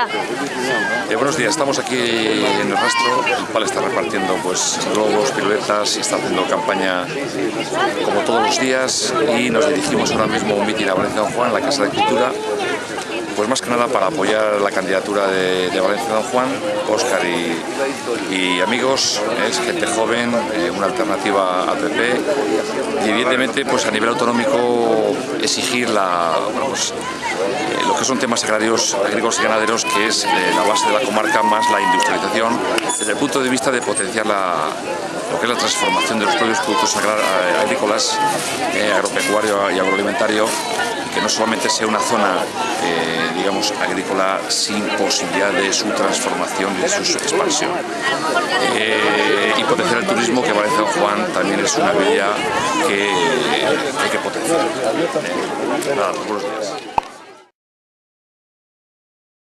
ya. Buenos días, estamos aquí en el rastro, el cual está repartiendo pues globos, piruetas y está haciendo campaña como todos los días, y nos dirigimos ahora mismo a un mitin a Valencia Don Juan, en la Casa de Cultura, pues más que nada para apoyar la candidatura de Valencia Don Juan. Óscar y amigos, es gente joven, una alternativa al PP, y evidentemente pues a nivel autonómico exigir lo que son temas agrarios, agrícolas y ganaderos, que es la base de la comarca, más la industrialización, desde el punto de vista de potenciar lo que es la transformación de los propios productos agrícolas, agropecuario y agroalimentario, que no solamente sea una zona, digamos, agrícola sin posibilidad de su transformación y de su expansión. Y potenciar el turismo, que Valencia Don Juan también es una villa que hay que potenciar. Nada, buenos días.